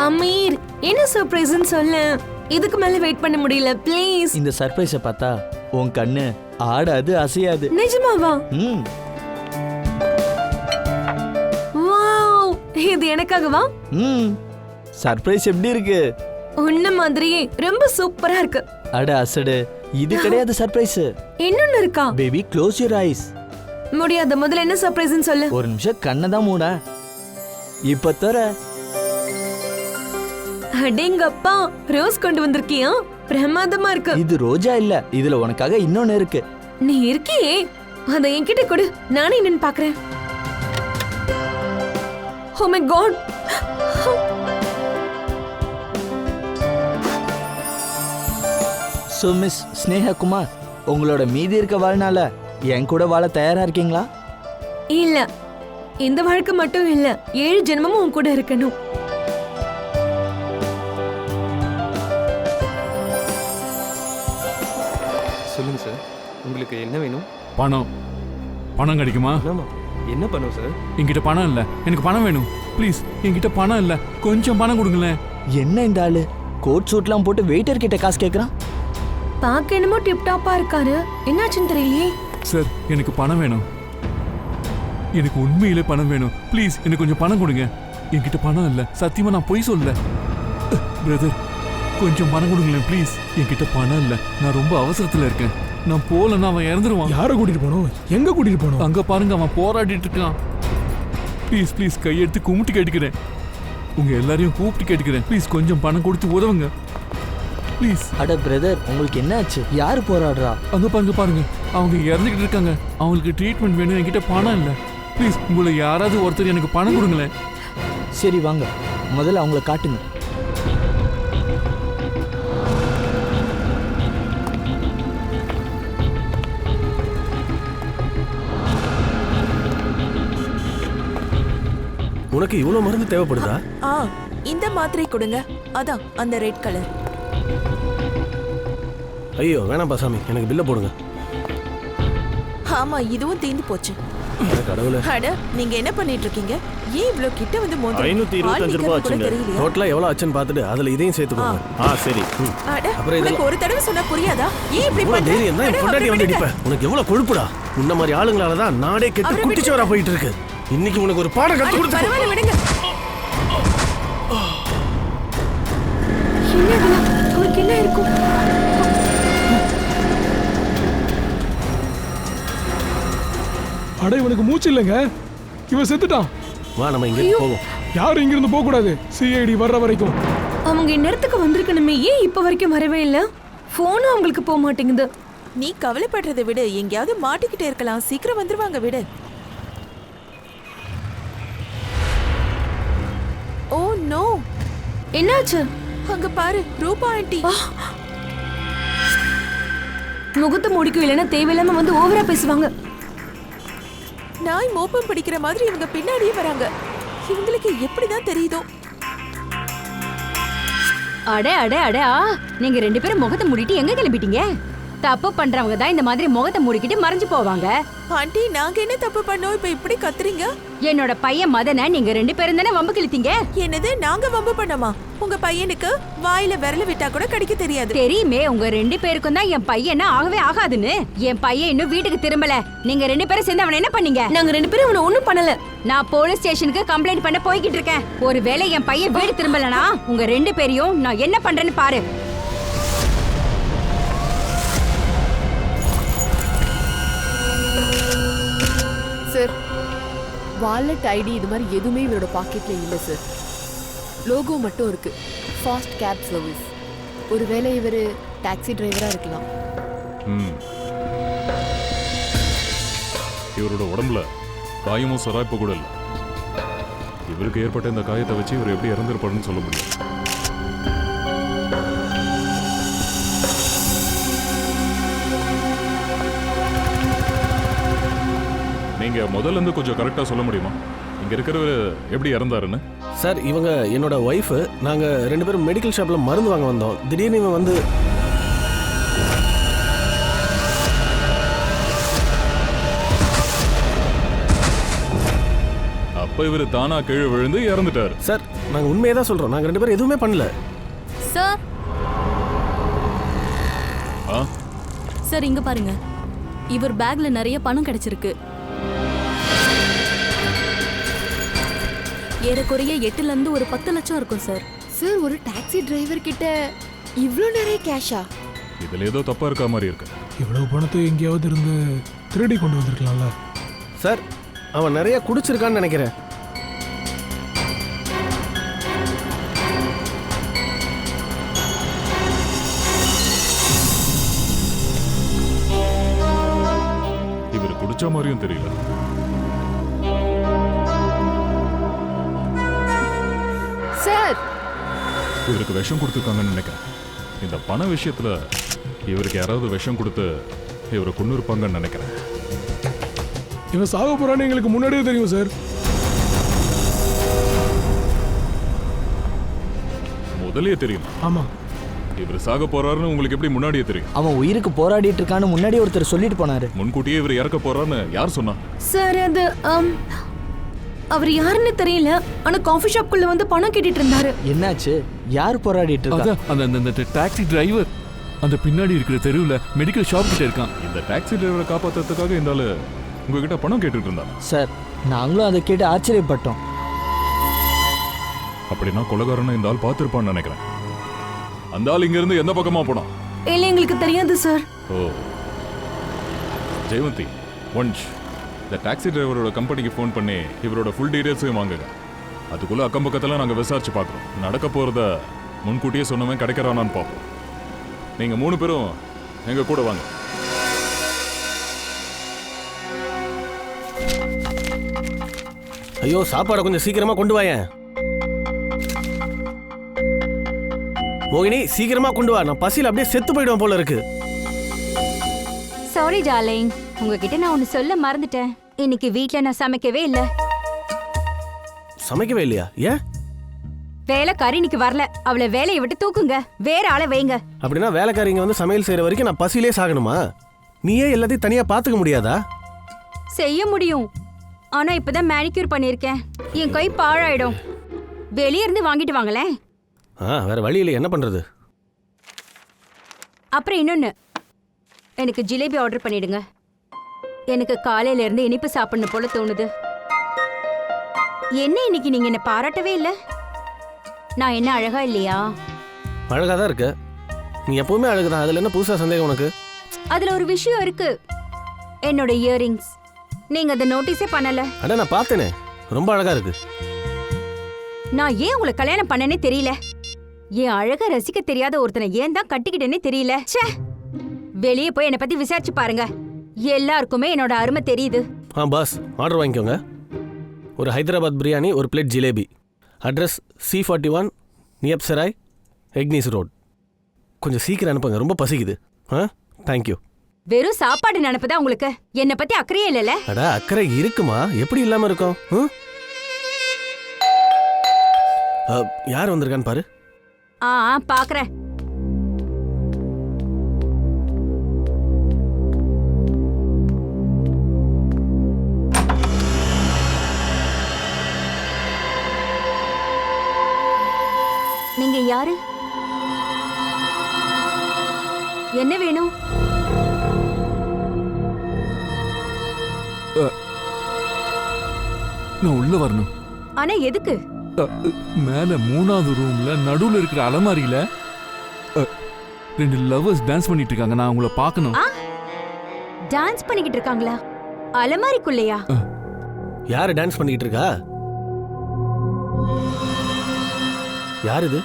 அமீர், என்ன சர்ப்ரைஸ்னு சொல்ல. இதுக்கு மேல வெயிட் பண்ண முடியல, ப்ளீஸ். இந்த சர்ப்ரைஸை பார்த்தா உன் கண்ணு ஆடாது அசையாது. நிஜமாவா? வாவ், இது எனக்காகவா? சர்ப்ரைஸ் எப்படி இருக்கு? உன்ன மாதிரியே ரொம்ப சூப்பரா இருக்கு. அட அசடு, இது கிடையாது சர்ப்ரைஸ். இன்னொன்னு இருக்கா? Baby close your eyes. முடியாது, முதல்ல என்ன சர்ப்ரைஸ்னு சொல்லு. ஒரு நிமிஷம் கண்ணை தான் மூட. இப்ப தர. அடேங்கப்பா, ரோஸ் கொண்டு வந்திருக்கியா? பிரமாதமா இருக்கு. இது ரோஜா இல்ல, இதுல உனக்காக இன்னொன்னு இருக்கு. நீ இருக்கியே, அத என்கிட்ட கொடு, நானே என்னன்னு பாக்குறேன். Oh my god. So miss Sneha Kumar, உங்களோட மீதி இருக்க வாழ்நாள என் கூட வாழ தயாரா இருக்கீங்களா? இல்ல, இந்த வாழ்க்கை மட்டும் இல்ல, 7 ஜென்மமும் உன் கூட இருக்கணும். சொல்லுங்க சார், உங்களுக்கு என்ன வேணும்? பணம். பணம் கிடைக்குமா? என்ன பண்ணும் சார்? என்கிட்ட பணம் இல்ல, எனக்கு பணம் வேணும் ப்ளீஸ். என்கிட்ட பணம் இல்ல, கொஞ்சம் பணம் கொடுங்களேன். என்ன இந்த ஆளு கோட் சூட்லாம் போட்டு வெயிட்டர் கிட்ட காசு கேக்குறான்? பாக்க என்னமோ டிப் டாப்பா இருக்காரு, என்னாச்சுன்னு தெரியலையே. சார், எனக்கு பணம் வேணும். எனக்கு உண்மையிலே பணம் வேணும் ப்ளீஸ். எனக்கு கொஞ்சம் பணம் கொடுங்க. என்கிட்ட பணம் இல்ல, சத்தியமா நான் பொய் சொல்லல. பிரதர், கொஞ்சம் பணம் கொடுங்களேன் ப்ளீஸ். என்கிட்ட பணம் இல்ல, நான் ரொம்ப அவசரத்துல இருக்கேன். நான் போலன்னா அவன் இறந்துருவான். யாரை கூட்டிட்டு போனோம்? எங்க கூட்டிட்டு போனோம்? அங்க பாருங்க, அவன் போராடிட்டு இருக்கான். ப்ளீஸ் ப்ளீஸ், கையெடுத்து கும்பிட்டு கேட்டுக்கிறேன். உங்க எல்லாரையும் கூப்பிட்டு கேட்டுக்கிறேன் ப்ளீஸ், கொஞ்சம் பணம் கொடுத்து உதவுங்க ப்ளீஸ். அட பிரதர், உங்களுக்கு என்ன ஆச்சு? யாரு போராடுறா? அங்க பாருங்க, அவங்க இறந்துகிட்டு இருக்காங்க. அவங்களுக்கு ட்ரீட்மெண்ட் வேணும், என்கிட்ட பணம் இல்ல. ப்ளீஸ், உங்களை யாராவது ஒருத்தர் எனக்கு பணம் கொடுங்களேன். சரி வாங்க, முதல்ல அவங்கள காட்டுங்க. உனக்கு இவ்வளவு மருந்து தேவைப்படுதா? இந்த மாத்திரை கொடுங்க. அதான் அந்த ரெட் கலர். ஐயோ வேணாம் பாசாமி, எனக்கு பில்ல போடுங்க. ஆமா, இதுவும் தீந்து போச்சு. கடவுளே, அட, நீங்க என்ன பண்ணிட்டு இருக்கீங்க? ஏன் இவ்ளோ கிட்ட வந்து மோதி? 525 ரூபாய் ஆச்சுங்க. டோட்டலா எவ்வளவு ஆச்சுன்னு பார்த்துட்டு அதுல இதையும் சேர்த்துக்கோங்க. சரி. அட, உங்களுக்கு ஒரு தடவை சொன்னா புரியாதா? ஏன் இப்படி பண்ற? தைரியம் தான் என் பொண்டாட்டி வந்து அடிப்ப. உனக்கு எவ்வளவு கொழுப்புடா? உன்ன மாதிரி ஆளுங்களால தான் நாடே கெட்டு குட்டிச்சோரா போயிட்டு இருக்கு. இன்னைக்கு உனக்கு ஒரு பாடம் கத்து கொடுத்து. பரவாயில்லை, விடுங்க. என்னடா, அவருக்கு என்ன இருக்கும்? அட, இவனுக்கு மூச்சு இல்லைங்க, இவன் செத்துட்டான். வா, நம்ம இங்க போவோம். யாரும் இங்க இருந்து போக கூடாது, சிஐடி வர்ற வரைக்கும். அவங்க இந்நேரத்துக்கு வந்திருக்கணுமே, ஏன் இப்ப வரைக்கும் வரவே இல்ல? போனும் அவங்களுக்கு போக மாட்டேங்குது. நீ கவலைப்படுறதை விட எங்கேயாவது மாட்டிக்கிட்டே இருக்கலாம். சீக்கிரம் வந்துருவாங்க, விடு. ஓ நோ, என்னாச்சு? அங்க பாரு, ரூபா ஆண்டி. முகத்தை முடிக்கும், இல்லைன்னா தேவையில்லாம வந்து ஓவரா பேசுவாங்க. நாய் மோப்பம் பிடிக்கிற மாதிரி இவங்க பின்னாடியே வராங்க. இவங்களுக்கு எப்படிதான் தெரியுதோ? அடே அடே அடே, நீங்க 2 பேரும் முகத்தை மூடிட்டு எங்க கிளம்பிட்டீங்க? தப்பு பண்றவங்க தான் இந்த மாதிரி முகத்தை மூடிக்கிட்டு மறைஞ்சு போவாங்க. ஆண்டி, நாங்க என்ன தப்பு பண்ணோம்? இப்ப இப்படி கத்துறீங்க? என்னோட பையன் மதனை நீங்க 2 பேரும் தானே வம்பு கிழித்தீங்க. என்னது, நாங்க வம்பு பண்ணோமா? உங்க பையனுக்கு வாயில விரல விட்டா கூட கடிக்க தெரியாது. தெரியுமே, உங்க 2 பேருக்கும் தான் என் பையனா ஆகவே ஆகாதுன்னு. என் பையன் இன்னும் வீட்டுக்கு திரும்பல. நீங்க 2 பேரும் சேர்ந்து அவனை என்ன பண்ணீங்க? நாங்க 2 பேரும் அவனை ஒண்ணும் பண்ணல. நான் போலீஸ் ஸ்டேஷனுக்கு கம்ப்ளைண்ட் பண்ண போய்கிட்டு இருக்கேன். ஒருவேளை என் பையன் வீடு திரும்பலனா உங்க 2 பேரையும் நான் என்ன பண்றேன்னு பாரு. சார், வாலெட், ஐடி இது மாதிரி எதுவுமே இவரோட பாக்கெட்ல இல்ல சார். லோகோ மட்டும் இருக்கு, ஃபாஸ்ட் கேப் சர்வீஸ். ஒருவேளை இவர் டாக்ஸி டிரைவரா இருக்கலாம். இவரோட உடம்புல காயமும் சொராய்ப்பு கூட இல்லை. இவருக்கு ஏற்பட்ட இந்த காயத்தை வச்சு இவர் எப்படி இறந்துருப்பாருன்னு சொல்ல முடியும். நீங்க முதல்ல இருந்து கொஞ்சம் கரெக்டா சொல்ல முடியுமா, இங்க இருக்கிறவர் எப்படி இறந்தாருன்னு? சார், இவங்க என்னோட ஒய்ஃப். நாங்க 2 பேரும் மெடிக்கல் ஷாப்ல மருந்து வாங்க வந்தோம். திடீர்னு இவன் வந்து அப்ப அப்ப இவர் தானா கீழே விழுந்து இறந்துட்டாரு. சார் நாங்க உண்மையை தான் சொல்றோம், நாங்க 2 பேரும் எதுவுமே பண்ணல. சார் ஆ? சார் இங்க பாருங்க, இவர் பேக்ல நிறைய பணம் கிடைச்சிருக்கு. ஏறக்குறைய 8ல இருந்து ஒரு 10 லட்சம் இருக்கும் சார். சார் ஒரு டாக்ஸி டிரைவர் கிட்ட இவ்ளோ நிறைய கேஷா? இதுல ஏதோ தப்பா இருக்க மாதிரி இருக்கு. இவ்வளவு பணத்தை எங்கேயாவது இருந்து திருடி கொண்டு வந்திருக்கலாம்ல. சார் அவன் நிறைய குடிச்சிருக்கான்னு நினைக்கிறேன். இவர் குடிச்ச மாதிரியும் தெரியல. சார் இவருக்கு விஷம் கொடுத்துருக்காங்கன்னு நினைக்கிறேன். இந்த பண விஷயத்துல இவருக்கு யாராவது விஷம் கொடுத்து இவரை கொண்டு இருப்பாங்கன்னு நினைக்கிறேன். இவன் சாக போறான்னு எங்களுக்கு முன்னாடியே தெரியும் சார். முதல்லயே தெரியும். ஆமா, இவர் சாக போறாருன்னு உங்களுக்கு எப்படி முன்னாடியே தெரியும்? அவன் உயிருக்கு போராடிட்டு இருக்கான்னு முன்னாடி ஒருத்தர் சொல்லிட்டு போனாரு. முன்கூட்டியே இவர் இறக்க போறாருன்னு யார் சொன்னா? சார் அது அவர் யாருன்னு தெரியல, ஆனா காஃபி ஷாப்குள்ள வந்து பணம் கேட்டுட்டு இருந்தாரு. என்னாச்சு? யார் போராடிட்டு இருக்கா? அதான் அந்த டாக்ஸி டிரைவர் அந்த பின்னாடி இருக்கிற தெருவுல மெடிக்கல் ஷாப் கிட்ட இருக்கான். இந்த டாக்ஸி டிரைவரை காப்பாத்துறதுக்காக இந்த ஆளு உங்ககிட்ட பணம் கேட்டுட்டு இருந்தாங்க. சார் நாங்களும் அதை கேட்டு ஆச்சரியப்பட்டோம். அப்படின்னா கொலைகாரனை இந்த ஆள் பார்த்திருப்பான்னு நினைக்கிறேன். அந்த ஆள் இங்க இருந்து எந்த பக்கமா போனான்? இல்ல எங்களுக்கு தெரியாது சார். ஓ ஜெயவந்தி, ஒன்ஸ் இந்த டாக்ஸி டிரைவரோட கம்பெனிக்கு ஃபோன் பண்ணி இவரோட ஃபுல் டீடைல்ஸையும் வாங்குங்க. அதுக்குள்ள அக்கம் பக்கத்துல நாங்க விசாரிச்சு பார்க்குறோம். நடக்க போறத முன்கூட்டியே சொன்னவன் கிடைக்கிறானான்னு பார்ப்போம். நீங்க 3 பேரும் எங்க கூட வாங்க. ஐயோ சாப்பாடை கொஞ்சம் சீக்கிரமா கொண்டு வாயேன். மோகினி சீக்கிரமா கொண்டு வா, நான் பசியில் அப்படியே செத்து போயிடுவேன் போல இருக்கு. சாரி டார்லிங், உங்ககிட்ட நான் ஒன்னு சொல்ல மறந்துட்டேன். இன்னைக்கு வீட்ல நான் சமைக்கவே இல்ல. சமைக்கவே இல்லையா? ஏன்? வேலைக்காரி இன்னைக்கு வரல, அவளை வேலையை விட்டு தூக்குங்க, வேற ஆளை வைங்க. அப்படின்னா வேலைக்காரிங்க வந்து சமையல் செய்யற வரைக்கும் நான் பசியிலே சாகணுமா? நீயே எல்லாத்தையும் தனியா பாத்துக்க முடியாதா? செய்ய முடியும், ஆனா இப்பதான் மேனிக்யூர் பண்ணிருக்கேன், என் கை பாழாயிடும். வெளியே இருந்து வாங்கிட்டு வாங்களேன். வேற வழி இல்லை, என்ன பண்றது? அப்புறம் இன்னொன்னு, எனக்கு ஜிலேபி ஆர்டர் பண்ணிடுங்க. எனக்கு காலையில இருந்து இனிப்பு சாப்பிடணும் போல தோணுது. என்ன இன்னைக்கு நீங்க என்ன பாராட்டவே இல்ல? நான் என்ன அழகா இல்லையா? அழகாதான் இருக்க, நீ எப்பவுமே அழகுதான், அதுல என்ன புதுசா சந்தேகம் உனக்கு? அதுல ஒரு விஷயம் இருக்கு, என்னோட இயரிங்ஸ். நீங்க அதை நோட்டீஸே பண்ணல. அட நான் பார்த்தேனே, ரொம்ப அழகா இருக்கு. நான் ஏன் உங்களை கல்யாணம் பண்ணனே தெரியல. என் அழகா ரசிக்க தெரியாத ஒருத்தனை ஏன் தான் கட்டிக்கிட்டேனே தெரியல. ச்சே, வெளியே போய் என்னை பத்தி விசாரிச்சு பாருங்க, எல்லாருக்குமே என்னோட அருமை தெரியுது. பாஸ் ஆர்டர் வாங்கிக்கோங்க. ஒரு ஹைதராபாத் பிரியாணி, ஒரு பிளேட் ஜிலேபி. அட்ரஸ் C41 நியப் சராய், எக்னிஸ் ரோட். கொஞ்சம் சீக்கிரம் அனுப்புங்க, ரொம்ப பசிக்குது. தேங்க்யூ. வெறும் சாப்பாடு நினைப்புதான் உங்களுக்கு, என்னை பத்தி அக்கறையே இல்லைல்ல? அட அக்கறை இருக்குமா, எப்படி இல்லாம இருக்கும்? யார் வந்திருக்கான்னு பாரு. பாக்குறேன். நீங்க யாரு? என்ன வேணும்? நான் உள்ள வரணும். ஆனா எதுக்கு? மேல 3வது ரூம்ல நடுவுல இருக்கிற அலமாரியில 2 லவர்ஸ் டான்ஸ் பண்ணிட்டு இருக்காங்க. நான் உங்களை பார்க்கணும். டான்ஸ் பண்ணிக்கிட்டு இருக்காங்களா? அலமாரிக்குள்ளையா? யாரு டான்ஸ் பண்ணிட்டு இருக்கா? யார் இது?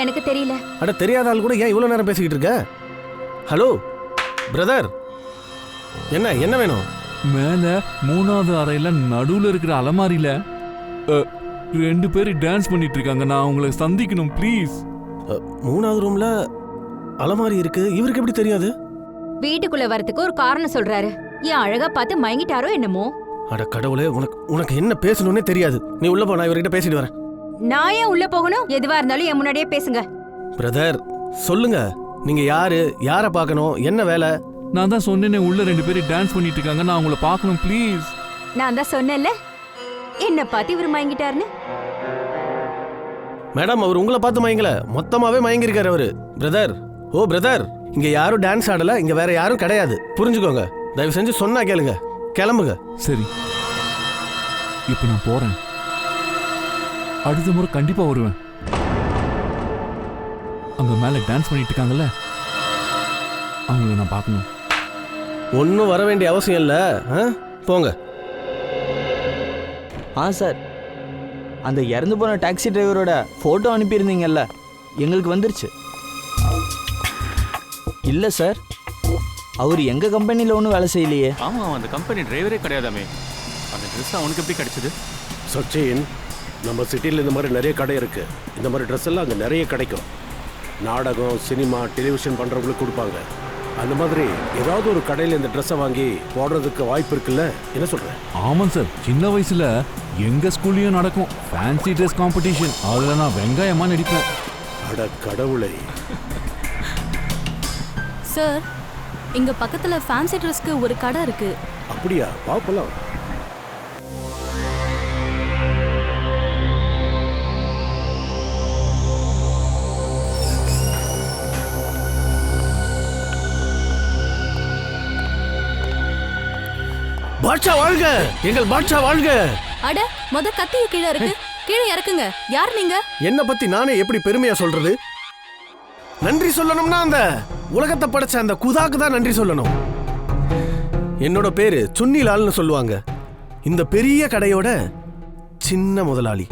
எனக்கு தெரியல. அட தெரியாத ஆள் கூட ஏன் இவ்வளவு நேரம் பேசிக்கிட்டு இருக்க? ஹலோ பிரதர், என்ன வேணும்? மேல 3வது அறையில நடுவுல இருக்கிற அலமாரியில 2 பேர் டான்ஸ் பண்ணிட்டு இருக்காங்க. நான் உங்களை சந்திக்கணும் ப்ளீஸ். 3வது ரூம்ல அலமாரி இருக்கு, இவருக்கு எப்படி தெரியாது? வீட்டுக்குள்ள வரதுக்கு ஒரு காரணம் சொல்றாரு. என் அழகா பார்த்து மயங்கிட்டாரோ என்னமோ. அட கடவுளே, உனக்கு என்ன பேசணும்னே தெரியாது. நீ உள்ள போ, நான் இவர்கிட்ட பேசிட்டு வரேன். நான் ஏன் உள்ள போகணும்? எதுவா இருந்தாலும் என் முன்னாடியே பேசுங்க. பிரதர் சொல்லுங்க, நீங்க யாரு, யாரை பார்க்கணும், என்ன வேலை? நான் தான் சொன்னேனே, உள்ள 2 பேர் டான்ஸ் பண்ணிட்டு இருக்காங்க. நான் உங்களை பார்க்கணும் ப்ளீஸ். நான் தான் சொன்னேன்ல, என்ன பார்த்து இவர் மயங்கிட்டாருன்னு. மேடம் அவர் உங்களை பார்த்து மயங்கல, மொத்தமாவே மயங்கிருக்காரு அவரு. பிரதர், ஓ பிரதர், இங்க யாரும் டான்ஸ் ஆடல, இங்க வேற யாரும் கிடையாது, புரிஞ்சுக்கோங்க. தயவு செஞ்சு சொன்னா கேளுங்க, கிளம்புங்க. சரி, இப்போ நான் போறேன். அடுத்த முறை கண்டிப்பா வருவேன். அங்க மேல டான்ஸ் பண்ணிட்டு இருக்காங்கல்ல, அவங்கள நான் பார்க்கணும். ஒன்றும் வர வேண்டிய அவசியம் இல்லை, போங்க. சார், அந்த இறந்து போன டாக்ஸி டிரைவரோட ஃபோட்டோ அனுப்பியிருந்தீங்கல்ல, எங்களுக்கு வந்துருச்சு. இல்லை சார், அவர் எங்கள் கம்பெனியில் ஒன்றும் வேலை செய்யலையே. ஆமாம், அந்த கம்பெனி டிரைவரே கிடையாதாமே. அந்த ட்ரெஸ் அவனுக்கு எப்படி கிடைச்சது? சச்சின், நம்ம சிட்டியில் இந்த மாதிரி நிறைய கடை இருக்குது. இந்த மாதிரி ட்ரெஸ் எல்லாம் அங்கே நிறைய கிடைக்கும். நாடகம், சினிமா, டெலிவிஷன் பண்ணுறவங்களுக்கு கொடுப்பாங்க. அந்த மாதிரி ஏதாவது ஒரு கடையில் இந்த ட்ரெஸ்ஸை வாங்கி போடுறதுக்கு வாய்ப்பு இருக்குல்ல, என்ன சொல்கிறேன்? ஆமாம் சார், சின்ன வயசுல எங்க ஸ்கூல்லையும் நடக்கும் ஃபேன்சி ட்ரெஸ் காம்படிஷன். அதில் நான் வெங்காயமா நடிப்பேன். அட கடவுளை. சார், இங்க பக்கத்துல ஃபேன்சி ட்ரெஸ்க்கு ஒரு கடை இருக்கு. அப்படியா? பாப்பலாம். பாட்ஷா வாழ்க, எங்கள் பாட்ஷா வாழ்க. அட, மொத கத்திய கீழே இருக்கு, கீழே இறக்குங்க. யார் நீங்க? என்ன பத்தி நானே எப்படி பெருமையா சொல்றது? நன்றி சொல்லணும்னா அந்த உலகத்தை படைச்ச அந்த குதாக்கு தான் நன்றி சொல்லணும். என்னோட பேரு சுன்னிலால்னு சொல்லுவாங்க. இந்த பெரிய கடையோட சின்ன முதலாளி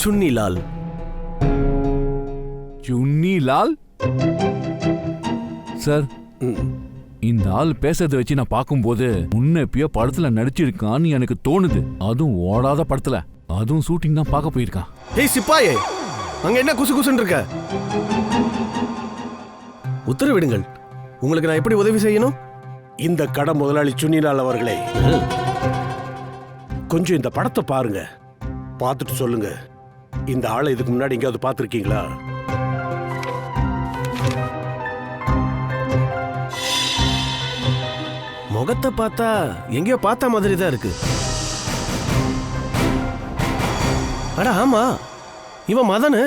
சுன்னிலால். சுன்னிலால் சார், இந்த ஆள் பேசுறதை வச்சு நான் பார்க்கும்போது முன்னப்பியோ படத்துல நடிச்சிருக்கான்னு எனக்கு தோணுது. அதுவும் ஓடாத படத்துல, அதுவும் ஷூட்டிங் தான் பார்க்க போயிருக்கான். ஏய் சிப்பாயே, அங்க என்ன குசு குசுன்னு இருக்க? உத்தரவிடுங்கள், உங்களுக்கு நான் எப்படி உதவி செய்யணும்? இந்த கடை முதலாளி சுன்னிலால் அவர்களே, கொஞ்சம் இந்த படத்தை பாருங்க, பார்த்துட்டு சொல்லுங்க. இந்த ஆளை இதுக்கு முன்னாடி எங்கேயாவது பார்த்துருக்கீங்களா? முகத்தை பார்த்தா எங்கேயோ பார்த்த மாதிரி தான் இருக்கு. அட ஆமா, இவன் மதனு.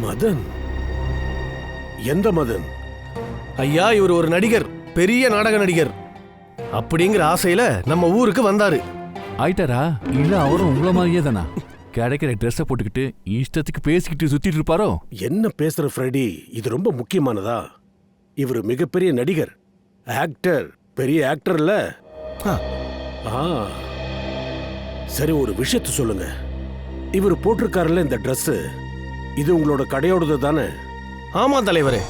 மதன்? எந்த மதன்? ஐயா, இவர் ஒரு நடிகர், பெரிய நாடக நடிகர். அப்படிங்கிற ஆசையில நம்ம ஊருக்கு வந்தாரு. ஆயிட்டாரா? இல்ல அவரும் உங்கள மாதிரியே தானா? கிடைக்கிற ட்ரெஸ்ஸை போட்டுக்கிட்டு இஷ்டத்துக்கு பேசிக்கிட்டு சுத்திட்டு இருப்பாரோ? என்ன பேசுற ஃப்ரெடி? இது ரொம்ப முக்கியமானதா? இவர் மிகப்பெரிய நடிகர், ஆக்டர், பெரிய ஆக்டர் இல்ல. சரி, ஒரு விஷயத்த சொல்லுங்க. இவர் போட்டிருக்காருல்ல இந்த Dress, இது உங்களோட கடையோடது தானே? ஆமா தலைவரே,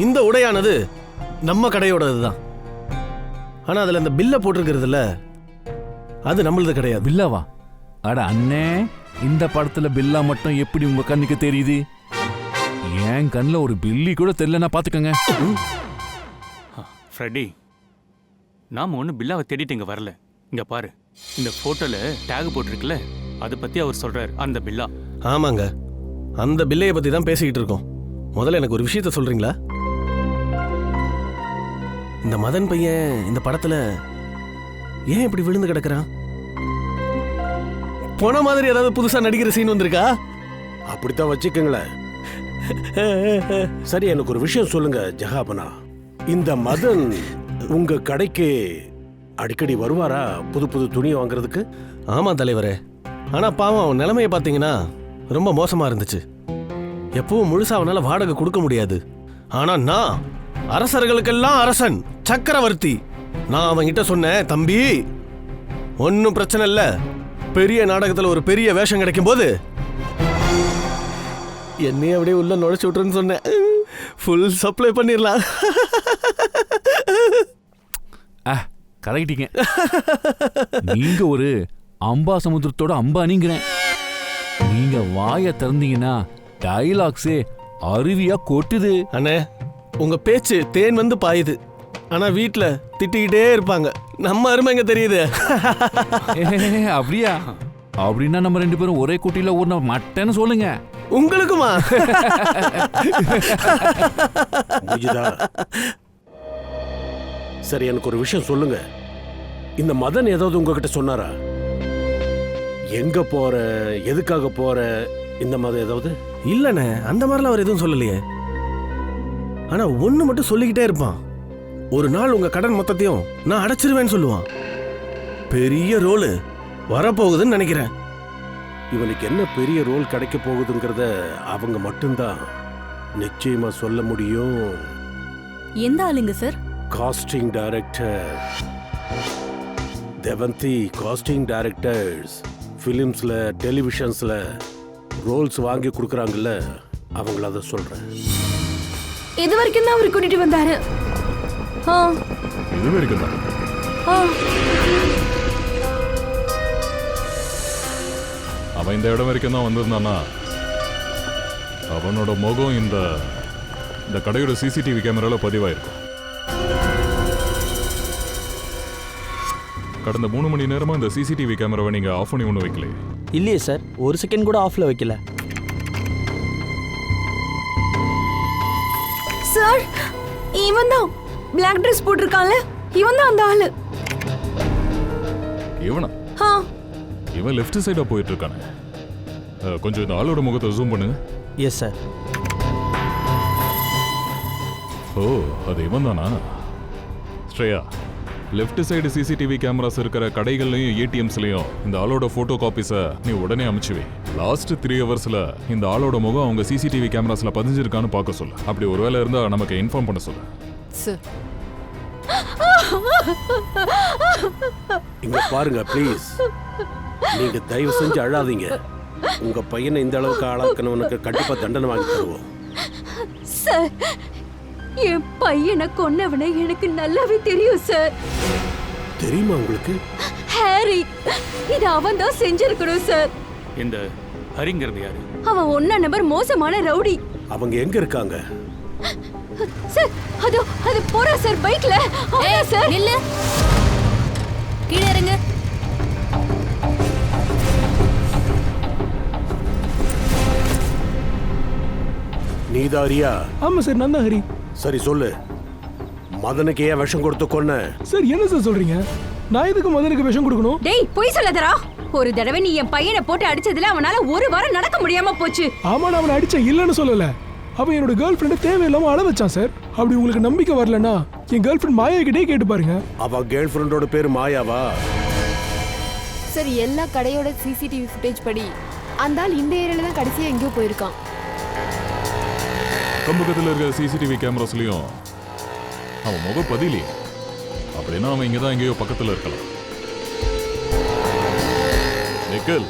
இந்த உடையானது நம்ம கடையோடது தான். ஆனா அதுல இந்த பில்ல போட்டிருக்கிறதுல அது நம்மளது கிடையாது. பில்லாவா? அட அண்ணே, இந்த படத்துல பில்லா மட்டும் எப்படி உங்க கண்ணுக்கு தெரியுது? என் கண்ணில் ஒரு பில்லி கூட தெரியலன்னா பாத்துக்கங்க. ஃப்ரெடி, நாம ஒன்றும் பில்லாவை தேடிட்டு இங்கே வரல. இங்கே பாரு, இந்த ஃபோட்டோவில் டேக் போட்டிருக்குல்ல, அதை பற்றி அவர் சொல்கிறார். அந்த பில்லா. ஆமாங்க, அந்த பில்லையை பற்றி தான் பேசிக்கிட்டு இருக்கோம். முதல்ல எனக்கு ஒரு விஷயத்த சொல்கிறீங்களா? இந்த மதன் பையன் இந்த படத்தில் ஏன் இப்படி விழுந்து கிடக்குறான்? போன மாதிரி ஏதாவது புதுசாக நடிக்கிற சீன் வந்திருக்கா? அப்படித்தான் வச்சுக்கோங்களேன். சரி, எனக்கு ஒரு விஷயம் சொல்லுங்க ஜஹாபனா. இந்த மதன் உங்க கடைக்கு அடிக்கடி வருவாரா புது புது துணி வாங்குறதுக்கு? ஆமா தலைவரே, ஆனா பாவம் அவன் நிலைமையை பார்த்தீங்கன்னா ரொம்ப மோசமா இருந்துச்சு. எப்பவும் முழுசா அவனால வாடகை கொடுக்க முடியாது. ஆனா நான் அரசர்களுக்கெல்லாம் அரசன், சக்கரவர்த்தி. நான் அவன்கிட்ட சொன்னேன், தம்பி ஒன்னும் பிரச்சனை இல்ல, பெரிய நாடகத்துல ஒரு பெரிய வேஷம் கிடைக்கும் போது என்னையே அப்படியே உள்ள நுழைச்சு விட்டுருன்னு சொன்னேன். ஃபுல் சப்ளை பண்ணிடலாம். கரெக்டிங்க. நீங்க ஒரு அம்பா சமுத்திரத்தோட அம்பானிங்கிறேன். நீங்க வாயை திறந்தீங்கன்னா டைலாக்ஸே அருவியா கொட்டுது. அண்ணே, உங்க பேச்சு தேன் வந்து பாயுது. ஆனா வீட்டுல திட்டிக்கிட்டே இருப்பாங்க. நம்ம அருமைங்க தெரியுது. அப்படியா? அப்படின்னா நம்ம ரெண்டு பேரும் ஒரே குட்டியில ஊர்ன மட்டன்னு சொல்லுங்க. உங்களுக்குமா? சரி, எனக்கு ஒரு விஷயம் சொல்லுங்க. இந்த மதன் ஏதாவது உங்ககிட்ட சொன்னாரா? எங்க போற, எதுக்காக போற, இந்த மாதிரி ஏதாவது? இல்லைண்ணே, அந்த மாதிரிலாம் அவர் எதுவும் சொல்லலையே. ஆனா ஒண்ணு மட்டும் சொல்லிக்கிட்டே இருப்பான். ஒரு நாள் உங்க கடன் மொத்தத்தையும் நான் அடைச்சிருவேன்னு சொல்லுவான். பெரிய ரோல் வரப்போகுதுன்னு நினைக்கிறேன். இவனுக்கு என்ன பெரிய ரோல் கிடைக்க போகுதுங்கிறத அவங்க மட்டும்தான் நிச்சயமா சொல்ல முடியும். எந்த ஆளுங்க சார்? காஸ்டிங் டைரக்டர் தேவந்தி. காஸ்டிங் டைரக்டர்ஸ் ஃபிலிம்ஸ்ல, டெலிவிஷன்ஸ்ல ரோல்ஸ் வாங்கி கொடுக்குறாங்கல்ல, அவங்கள அதை சொல்றேன். இது வரைக்கும் தான் அவர் கூட்டிட்டு வந்தாரு. இது வரைக்கும் தான். அவன் இந்த இடம் வரைக்கும் தான் வந்திருந்தானா, அவனோட முகம் இந்த கடையோட சிசிடிவி கேமரால பதிவாயிருக்கும். கடந்த 3 மணி நேரமா இந்த சிசிடிவி கேமராவை நீங்க ஆஃப் பண்ணி ஒன்று வைக்கலையே? இல்லையே சார், ஒரு செகண்ட் கூட ஆஃப்ல வைக்கல. சார், இவன் தான் பிளாக் ட்ரெஸ் போட்டிருக்கான்ல, இவன் தான் அந்த ஆளு. இவனா? இவன் லெஃப்ட் சைடா போயிட்டு இருக்கானே. கொஞ்சம் இந்த ஆளோட முகத்தை ஜூம் பண்ணுங்க. Yes sir. ஓ, அது இவன் தானா? Shreya, left side CCTV cameras இருக்கிற கடைகள்லையும் ஏடிஎம்ஸ்லையும் இந்த ஆளோட போட்டோ காப்பீஸை நீ உடனே அனுப்பிச்சுவே. லாஸ்ட் 3 ஹவர்ஸ்ல இந்த ஆளோட முகம் அவங்க சிசிடிவி கேமராஸ்ல பதிஞ்சிருக்கான்னு பார்க்க சொல்லு. அப்படி ஒருவேளை இருந்தா நமக்கு இன்ஃபார்ம் பண்ண சொல்லு. சார், இங்க பாருங்க ப்ளீஸ். நீங்க தயவு செஞ்சு அழாதீங்க. உங்க பையனை இந்த அளவுக்கு ஆளாக்கணும்னுக்கு கண்டிப்பா தண்டனை வாங்கி தருவோம். சார், என் பையனை கொன்னவனை எனக்கு நல்லாவே தெரியும் சார். தெரியுமா உங்களுக்கு? ஹாரி, இது அவன் தான் செஞ்சிருக்கணும் சார். இந்த ஹரிங்கிறது யாரு? அவன் 1 நம்பர் மோசமான ரவுடி. அவங்க எங்க இருக்காங்க? சார், அது போறா சார் பைக்ல. சார் இல்ல, கீழே இறங்க. நீதாரியா? ஆமா சார், நான் தான் ஹரி. சரி சொல்லு, மதனுக்கு ஏன் விஷம் கொடுத்து கொன்ன? சார் என்ன சார் சொல்றீங்க? நான் எதுக்கு மதனுக்கு விஷம் கொடுக்கணும்? டேய், பொய் சொல்லாதடா. ஒரு தடவை நீ என் பையனை போட்டு அடிச்சதுல அவனால 1 வாரம் நடக்க முடியாம போச்சு. ஆமா, நான் அவனை அடிச்சேன், இல்லன்னு சொல்லல. அவன் என்னோட கேர்ள் ஃப்ரெண்டை தேவையில்லாம அழ வச்சான் சார். அப்படி உங்களுக்கு நம்பிக்கை வரலன்னா என் கேர்ள் ஃப்ரெண்ட் மாயா கிட்டே கேட்டு பாருங்க. அவ கேர்ள் ஃப்ரெண்டோட பேரு மாயாவா? சார், எல்லா கடையோட சிசிடிவி ஃபுட்டேஜ் படி அந்த ஆள் இந்த ஏரியால தான் கடைசியா எங்கேயோ போயிருக்கான். பக்கத்தில் இருக்கிற சிசிடிவி கேமராஸ்லயும் அவன் முகம் பதிலே. அப்படின்னா அவன் இங்கதான் எங்கேயோ பக்கத்துல இருக்கலாம். நிக்கல்,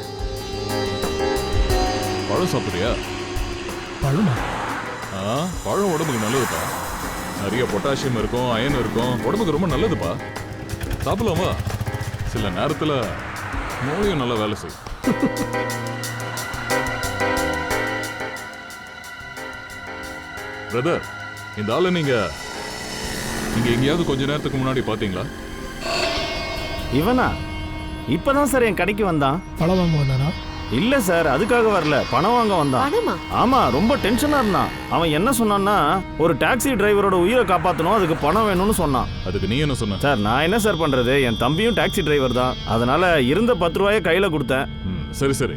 பழம் சாப்பிடுறியா? பழமா? பழம் உடம்புக்கு நல்லதுப்பா. நிறைய பொட்டாசியம் இருக்கும், அயன் இருக்கும், உடம்புக்கு ரொம்ப நல்லதுப்பா. சாப்பிடலாமா? சில நேரத்துல நோயும் நல்லா வேலை செய்யும். பிரதர், இந்த ஆளை நீங்க எங்கேயாவது கொஞ்ச நேரத்துக்கு முன்னாடி பாத்தீங்களா? இவனா? இப்பதான் சார் என் கடைக்கு வந்தான். பழம் வாங்க வந்தானா? இல்ல சார், அதுக்காக வரல, பணம் வாங்க வந்தான். பணமா? ஆமா, ரொம்ப டென்ஷனா இருந்தான். அவன் என்ன சொன்னான்னா, ஒரு டாக்ஸி டிரைவரோட உயிரை காப்பாற்றணும், அதுக்கு பணம் வேணும்னு சொன்னான். அதுக்கு நீ என்ன சொன்ன? சார், நான் என்ன சார் பண்றது, என் தம்பியும் டாக்ஸி டிரைவர் தான், அதனால இருந்த 10 ரூபாயை கையில கொடுத்தேன். சரி சரி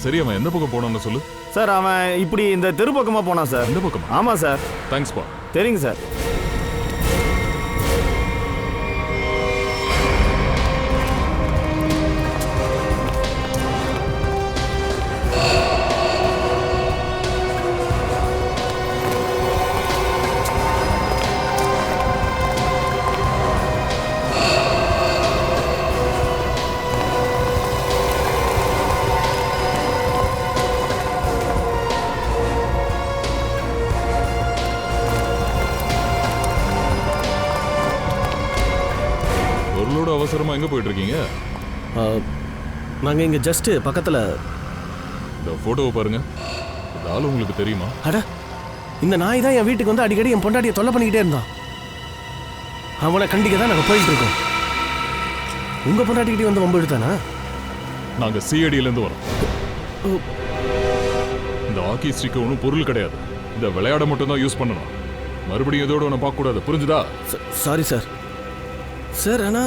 சரி, அவன் எந்த பக்கம் போனான்னு சொல்லு. சார், அவன் இப்படி இந்த தெரு பக்கமா போனான் சார். இந்த பக்கம்? ஆமா சார். தேங்க்ஸ் பா. சரிங்க சார். அவசரமா எங்க போயிட்டு இருக்கீங்க? நாங்க இங்க ஜஸ்ட் பக்கத்துல. இந்த போட்டோவை பாருங்க. இந்த ஆளு உங்களுக்கு தெரியுமா? அட, இந்த நாய் தான் என் வீட்டுக்கு வந்து அடிக்கடி என் பொண்டாட்டியை தொல்லை பண்ணிக்கிட்டே இருந்தான். அவனை கண்டிக்க தான் நாங்க போயிட்டு இருக்கோம். உங்க பொண்டாட்டிக்கிட்டே வந்து வம்பு எடுத்தானா? நாங்க சிஐடியில இருந்து வரோம். இந்த ஹாக்கி ஸ்டிக் ஒன்றும் பொருள் கிடையாது. இந்த விளையாட மட்டும் தான் யூஸ் பண்ணணும். மறுபடியும் இதோட ஒன்று பார்க்க கூடாது, புரிஞ்சுதா? Sorry sir. சார், ஆனா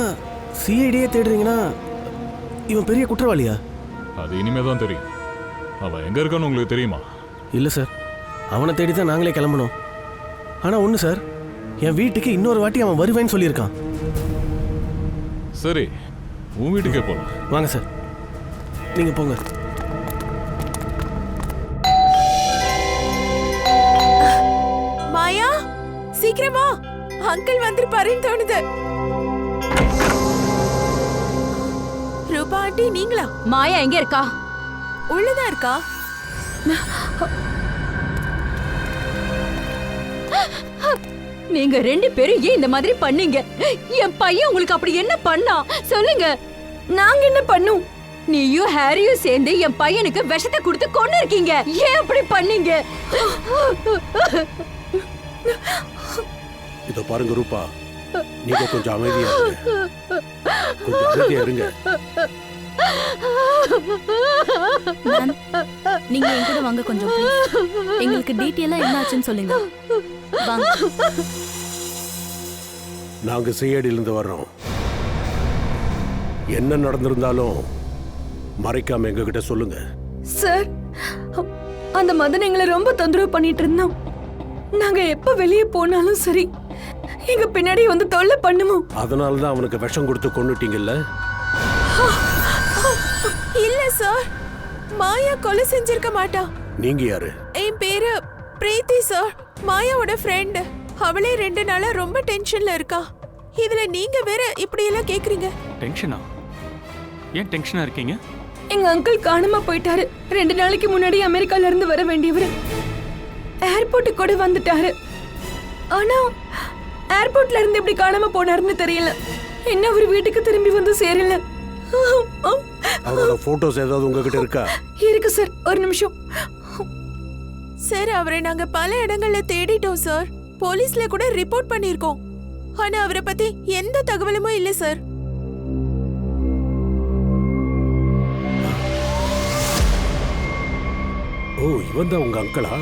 சிஐடியே தேடுறீங்கன்னா இவன் பெரிய குற்றவாளியா? அது இனிமே தான் தெரியும். அவன் எங்க இருக்கான்னு உங்களுக்கு தெரியுமா? இல்லை சார், அவனை தேடி தான் நாங்களே கிளம்பணும். ஆனால் ஒன்று சார், என் வீட்டுக்கு இன்னொரு வாட்டி அவன் வருவேன்னு சொல்லியிருக்கான். சரி, உன் வீட்டுக்கே போலாம். வாங்க சார், நீங்கள் போங்க. மாயா சீக்கிரமா, அங்கிள் வந்திருப்பாருன்னு தோணுது. ரூபா ஆண்டி நீங்களா? மாயா எங்க இருக்கா? உள்ளதான் இருக்கா. நீங்க 2 பேரும் ஏன் இந்த மாதிரி பண்ணீங்க? என் பையன் உங்களுக்கு அப்படி என்ன பண்ணா சொல்லுங்க. நாங்க என்ன பண்ணோம்? நீயும் ஹாரியும் சேர்ந்து என் பையனுக்கு விஷத்தை கொடுத்து கொண்டு இருக்கீங்க. ஏன் அப்படி பண்ணீங்க? இதோ பாருங்க ரூபா, நீங்க கொஞ்சம் அமைதியா இருங்க. கொஞ்சம் அமைதியா இருங்க. மேம், நீங்க என் கூட வாங்க கொஞ்சம் please. எங்களுக்கு டீட்டெயிலா என்ன ஆச்சுன்னு சொல்லுங்க. வாங்க. நாங்க சிஐடியிலிருந்து வர்றோம். என்ன நடந்திருந்தாலும் மறைக்காம எங்ககிட்ட சொல்லுங்க. சார், அந்த மதன் எங்களை ரொம்ப தொந்தரவு பண்ணிட்டு இருந்தான். நாங்க எப்ப வெளியே போனாலும் சரி எங்க பின்னாடி வந்து தொல்லை பண்ணுவோம். அதனால தான் அவனுக்கு விஷம் கொடுத்து கொன்னுட்டீங்கல்ல? இல்ல சார், மாயா கொலை செஞ்சிருக்க மாட்டா. நீங்க யாரு? என் பேரு பிரீத்தி சார், மாயாவோட ஃப்ரெண்ட். அவளே 2 நாளா ரொம்ப டென்ஷன்ல இருக்கா. இதுல நீங்க வேற இப்படி எல்லாம் கேக்குறீங்க. டென்ஷனா? ஏன் டென்ஷனா இருக்கீங்க? எங்க அங்கிள் காணாம போயிட்டாரு. 2 நாளைக்கு முன்னாடி அமெரிக்கால இருந்து வர வேண்டியவர் ஏர்போர்ட்டுக்கு கூட வந்துட்டாரு. ஆனா ஏர்போர்ட்ல இருந்து எப்படி காணாம போனாருன்னு தெரியல. என்ன அவர் வீட்டுக்கு திரும்பி வந்து சேரல. அவரோட போட்டோஸ் ஏதாவது உங்ககிட்ட இருக்கா? இருக்கு சார், ஒரு நிமிஷம். சார், அவரை நாங்க பல இடங்கள்ல தேடிட்டோம் சார். போலீஸ்ல கூட ரிப்போர்ட் பண்ணிருக்கோம். ஆனா அவரை பத்தி எந்த தகவலுமே இல்ல சார். ஓ, இவன் தான் உங்க அங்கிளா?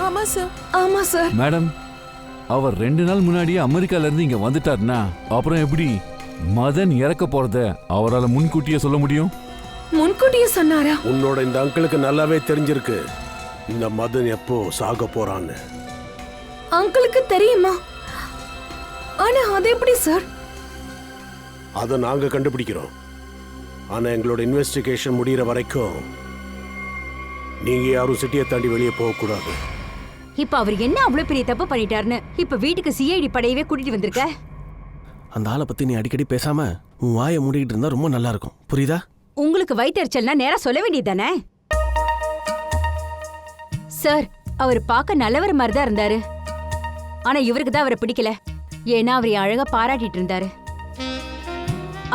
ஆமா சார். ஆமா சார். மேடம், அவர் 2 நாள் முன்னாடியே அமெரிக்கால இருந்து இங்க வந்துட்டாருன்னா அப்புறம் எப்படி மதன் இறக்க போறத அவரால் முன்கூட்டியே சொல்ல முடியும்? முன்கூட்டியே சொன்னாரா? உன்னோட இந்த அங்கிளுக்கு நல்லாவே தெரிஞ்சிருக்கு இந்த மதன் எப்போ சாக போறான்னு. அங்கிளுக்கு தெரியுமா? ஆனா அது எப்படி சார்? அதை நாங்க கண்டுபிடிக்கிறோம். ஆனா எங்களோட இன்வெஸ்டிகேஷன் முடிகிற வரைக்கும் நீங்க யாரும் சிட்டியை தாண்டி வெளியே போக கூடாது. இப்ப அவர் என்ன அவ்வளவு பெரிய தப்பு பண்ணிட்டாருன்னு இப்ப வீட்டுக்கு சிஐடி படையவே கூட்டிட்டு வந்திருக்க? அந்த ஆளை பற்றி நீ அடிக்கடி பேசாம உன் வாயை மூடிக்கிட்டு இருந்தா ரொம்ப நல்லா இருக்கும். புரியுதா? உங்களுக்கு வயிற்றுச்சல்னா நேரா சொல்ல வேண்டியதானே? சார், அவர் பார்க்க நல்லவர் மாதிரி தான் இருந்தாரு. ஆனா இவருக்கு தான் அவரை பிடிக்கல. ஏன்னா அவர் அழகா பாராட்டிட்டு இருந்தாரு.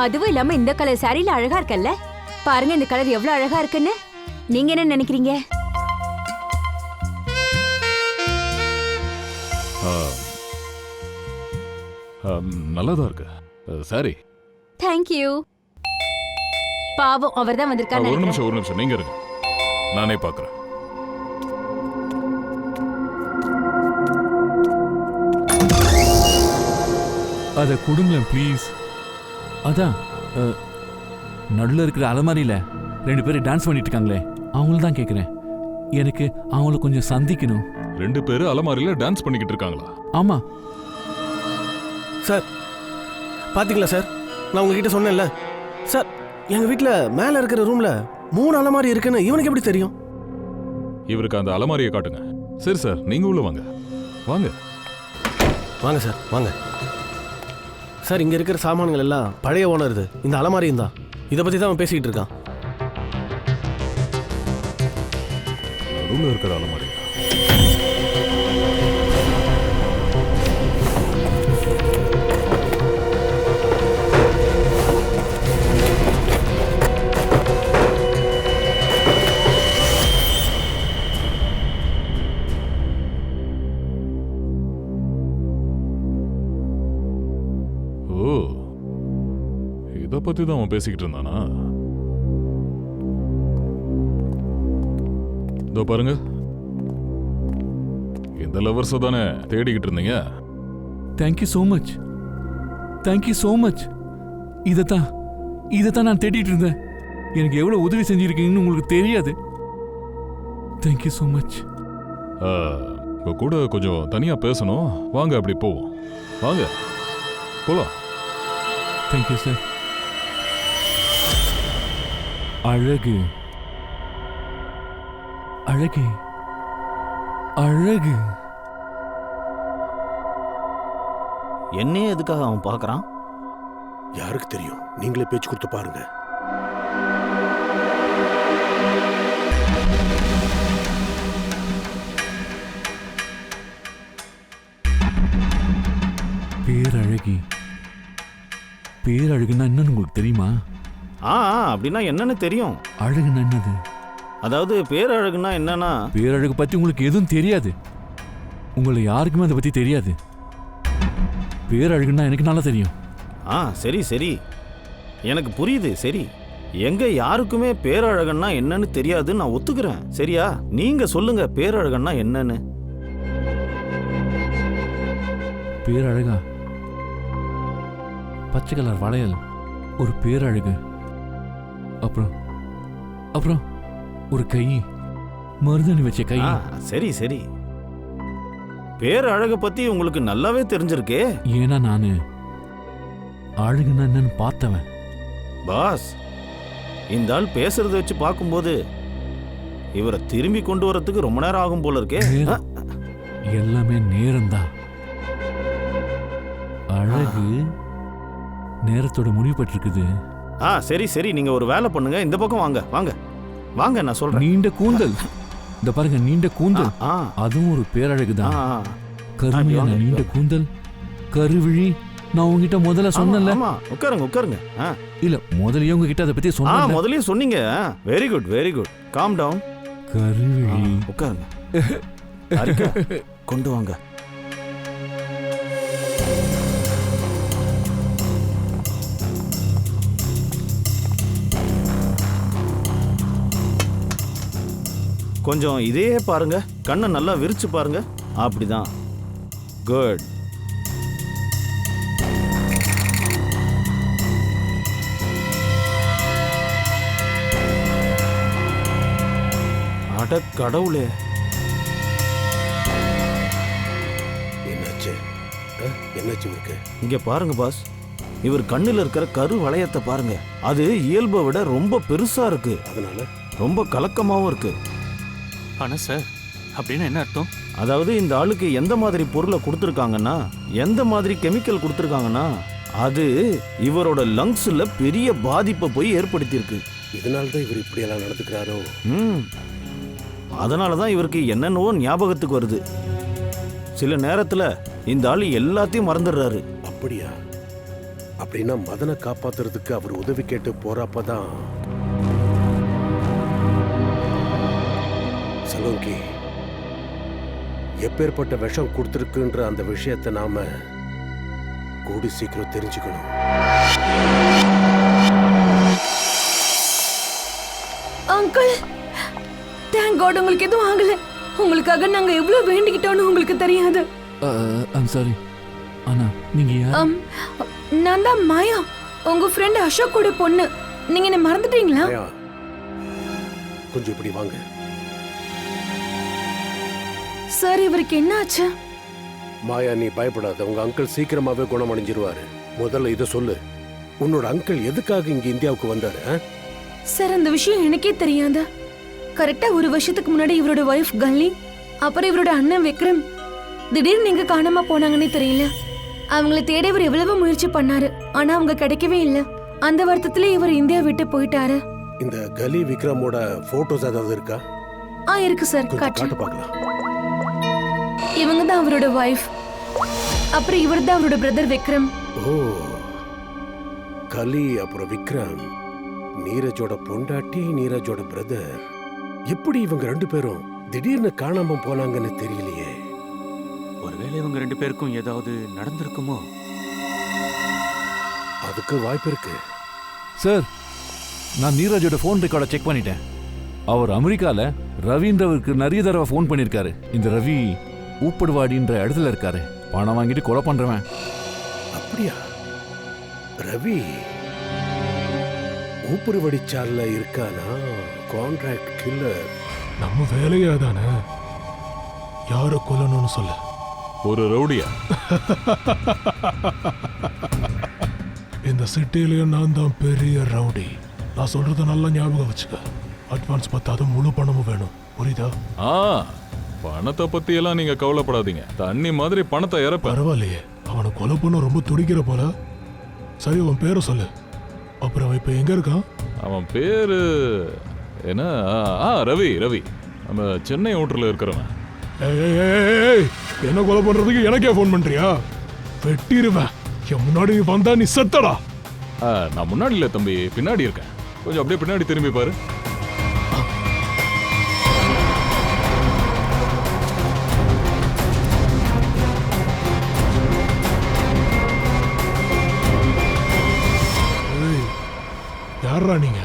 அதுவும் இல்லாம இந்த கலர் சாரியில அழகா இருக்கல்ல, பாருங்க இந்த கலர் எவ்வளவு அழகா இருக்குன்னு. நீங்க என்ன நினைக்கிறீங்க? நல்லாதான் இருக்கு. சரி, தேங்க்யூ. பாவம், அவர் தான் வந்திருக்காரு. ஒரு நிமிஷம் நீங்க இருங்க, நானே பார்க்கறேன். அதை கொடுங்களேன் ப்ளீஸ். அதான் நடுவில் இருக்கிற அலமாரியில் 2 பேரும் டான்ஸ் பண்ணிட்டு இருக்காங்களே, அவங்கள தான் கேட்குறேன். எனக்கு அவங்கள கொஞ்சம் சந்திக்கணும். 2 பேரு அலமாரியில் டான்ஸ் பண்ணிக்கிட்டு இருக்காங்களா? ஆமா சார், பாத்தீங்களா சார், நான் உங்ககிட்ட சொன்னேன்ல சார், எங்க வீட்டில் மேலே இருக்கிற ரூம்ல 3 அலமாரி இருக்குன்னு இவனுக்கு எப்படி தெரியும்? இவருக்கு அந்த அலமாரியை காட்டுங்க. சரி சார், நீங்க உள்ள வாங்க. வாங்க வாங்க சார், வாங்க சார். இங்க இருக்கிற சாமான்கள் எல்லாம் பழைய ஓனருது. இந்த அலமாரியும் தான். இதை பத்தி தான் அவன் பேசிக்கிட்டு இருக்கான். ரூம்ல இருக்கிற அலமாரி. ஓ, இதை பத்தி தான் அவன் பேசிக்கிட்டு இருந்தானா? இதோ பாருங்க, இந்த லவர்ஸை தானே தேடிக்கிட்டு இருந்தீங்க? Thank you so much. Thank you so much. இதைத்தான் நான் தேடிட்டு இருந்தேன். எனக்கு எவ்வளோ உதவி செஞ்சிருக்கீங்கன்னு உங்களுக்கு தெரியாது. Thank you so much. இப்போ கூட கொஞ்சம் தனியாக பேசணும். வாங்க அப்படி போவோம். வாங்க போகலாம். Thank you sir. அழகு அழகு அழகு. என்னையே எதுக்காக அவன் பார்க்கறான்? யாருக்கு தெரியும்? நீங்களே பேச்சு கொடுத்து பாருங்க. பேரழகி. பேரழகுன்னா என்னன்னு உங்களுக்கு தெரியுமா? அப்படின்னா என்னன்னு தெரியும். அழகுன்னா என்னது? அதாவது பேரழகுன்னா என்னன்னா, பேரழகு பத்தி உங்களுக்கு எதுவும் தெரியாது. உங்களை யாருக்குமே அதை பத்தி தெரியாது. பேரழகுன்னா எனக்கு நல்லா தெரியும். சரி சரி, எனக்கு புரியுது. சரி, எங்க யாருக்குமே பேரழகன்னா என்னன்னு தெரியாது, நான் ஒத்துக்கிறேன். சரியா, நீங்க சொல்லுங்க பேரழகன்னா என்னன்னு. பேரழகா? பச்சை கலர் வளையல் ஒரு பேரழகு. அப்புறம் ஒரு கை, மருதாணி வச்ச கை. சரி சரி, பேரழக பத்தி உங்களுக்கு நல்லாவே தெரிஞ்சிருக்கே. ஏன்னா நானு அழகுன்னா என்னன்னு பார்த்தவன். பாஸ், இந்த ஆள் பேசுறத வச்சு பார்க்கும்போது இவரை திரும்பி கொண்டு வரதுக்கு ரொம்ப நேரம் ஆகும் போல இருக்கே. எல்லாமே நேரம்தான். அழகு நேரத்தோட முடிவு பெற்றிருக்குது. சரி சரி, நீங்க ஒரு வேலை பண்ணுங்க, இந்த பக்கம் வாங்க வாங்க வாங்க, நான் சொல்றேன். நீண்ட கூந்தல், இந்த பாருங்க, நீண்ட கூந்தல், அதுவும் ஒரு பேரழகுதான். கருமையான நீண்ட கூந்தல், கருவிழி. நான் உங்ககிட்ட முதல்ல சொன்னல. உட்காருங்க உட்காருங்க. இல்ல, முதல்லயே உங்ககிட்ட அதை பத்தி சொன்னேன். முதல்லயே சொன்னீங்க. Very good very good. Calm down. கருவிழி. உட்காருங்க. கொண்டு வாங்க. கொஞ்சம் இதே பாருங்க, கண்ணை நல்லா விரிச்சு பாருங்க. அப்படிதான். குட். அட கடவுளே, என்னாச்சு? என்னாச்சு இருக்கு? இங்க பாருங்க பாஸ், இவர் கண்ணுல இருக்கிற கரு வளையத்தை பாருங்க. அது இயல்பை விட ரொம்ப பெருசா இருக்கு. அதனால ரொம்ப கலக்கமாவும் இருக்கு. ஆனா சார், அப்படின்னா என்ன அர்த்தம்? அதாவது இந்த ஆளுக்கு எந்த மாதிரி பொருளை கொடுத்துருக்காங்கன்னா, எந்த மாதிரி கெமிக்கல் கொடுத்துருக்காங்கன்னா, அது இவரோட லங்ஸ்ல பெரிய பாதிப்பை போய் ஏற்படுத்தியிருக்கு. இதனால்தான் இவர் இப்படியெல்லாம் நடந்துக்கிறாரோ. அதனாலதான் இவருக்கு என்னென்னவோ ஞாபகத்துக்கு வருது. சில நேரத்துல இந்த ஆளு எல்லாத்தையும் மறந்துடுறாரு. அப்படியா? அப்படின்னா மதனை காப்பாத்துறதுக்கு அவர் உதவி கேட்டு போறப்பதான். சலோங்கி எப்பேற்பட்ட விஷம் கொடுத்துருக்குன்ற அந்த விஷயத்தை நாம கூடி சீக்கிரம் தெரிஞ்சுக்கணும். அங்கிள், தேங்க் காட் உங்களுக்கு எதுவும் ஆகல. உங்களுக்காக நாங்க எவ்வளவு வேண்டிக்கிட்டோம்னு உங்களுக்கு தெரியாது. I'm sorry. ஆனா நீங்க யார்? நான் தான் மாயா, உங்க ஃப்ரெண்ட் அசோக்கோட பொண்ணு. நீங்க என்ன மறந்துட்டீங்களா? கொஞ்சம் இப்படி வாங்க. சார், இவருக்கு என்ன ஆச்சு? மாயா, நீ பயப்படாத. உங்க அங்கிள் சீக்கிரமாவே குணமடைஞ்சிருவாரு. முதல்ல இதை சொல்லு, உன்னோட அங்கிள் எதுக்காக இங்க இந்தியாவுக்கு வந்தாரு? சார், அந்த விஷயம் எனக்கே தெரியாது. கரெக்டா ஒரு வருஷத்துக்கு முன்னாடி இவரோட வைஃப் கல்லி, அப்புறம் இவரோட அண்ணன் விக்ரம் திடீர்னு எங்க காணாம போனாங்கன்னே தெரியல. அவங்களை தேட இவர் எவ்வளவு முயற்சி பண்ணாரு, ஆனா அவங்க கிடைக்கவே இல்லை. அந்த வருத்தத்துல இவர் இந்தியா விட்டு போயிட்டாரு. இந்த கலி விக்ரமோட போட்டோஸ் ஏதாவது இருக்கா? இருக்கு சார், காட்டு பார்க்கலாம். இவங்க தான் அவரோட வைஃப், அப்புறம் இவர் தான் அவரோட பிரதர் விக்ரம். ஓ, கலி அப்புறம் விக்ரம் நீரஜோட பொண்டாட்டி, நீரஜோட பிரதர். எப்படி இவங்க ரெண்டு பேரும் திடீர்னு காணாம போனாங்கன்னு தெரியலையே. ஒருவேளை இவங்க ரெண்டு பேருக்கும் ஏதாவது நடந்திருக்குமோ? அதுக்கு வாய்ப்பு இருக்கு. சார், நான் நீரஜோட ஃபோன் ரெக்கார்டை செக் பண்ணிட்டேன். அவர் அமெரிக்கால ரவின்றவருக்கு நிறைய தடவை ஃபோன் பண்ணியிருக்காரு. இந்த ரவி ஊப்படுவாடின்ற இடத்துல இருக்காரு. பணம் வாங்கிட்டு கொலை பண்றவன். அப்படியா? ரவி ஊப்புரு வடிச்சால இருக்கானா கான்ட்ராக்ட் கில்லர். நம்ம வேலையா தானே யாரை கொல்லணும்னு சொல்ல. ஒரு ரவுடியா? இந்த சிட்டிலேயே நான் தான் பெரிய ரவுடி. நான் சொல்றத நல்லா ஞாபகம் வச்சுக்க. அட்வான்ஸ் பத்தாத முழு பணமும் வேணும், புரியுதா? பணத்தை பத்தி எல்லாம் நீங்க கவலைப்படாதீங்க. தண்ணி மாதிரி பணத்தை இறப்ப. பரவாயில்லையே, அவனை கொலை பண்ண ரொம்ப துடிக்கிற போல. சரி, அவன் பேரை சொல்லு. அப்புறம் அவன் இப்ப எங்க இருக்கான்? அவன் பேரு என்ன? ரவி. ரவி நம்ம சென்னை ஓட்டர்ல இருக்கிறவன். என்ன கொலை பண்றதுக்கு எனக்கே போன் பண்றியா? வெட்டிடுவேன். என் முன்னாடி நீ வந்தா நீ செத்தடா. நான் முன்னாடி இல்ல தம்பி, பின்னாடி இருக்கேன். கொஞ்சம் அப்படியே பின்னாடி திரும்பி பாரு. யாரா நீங்க?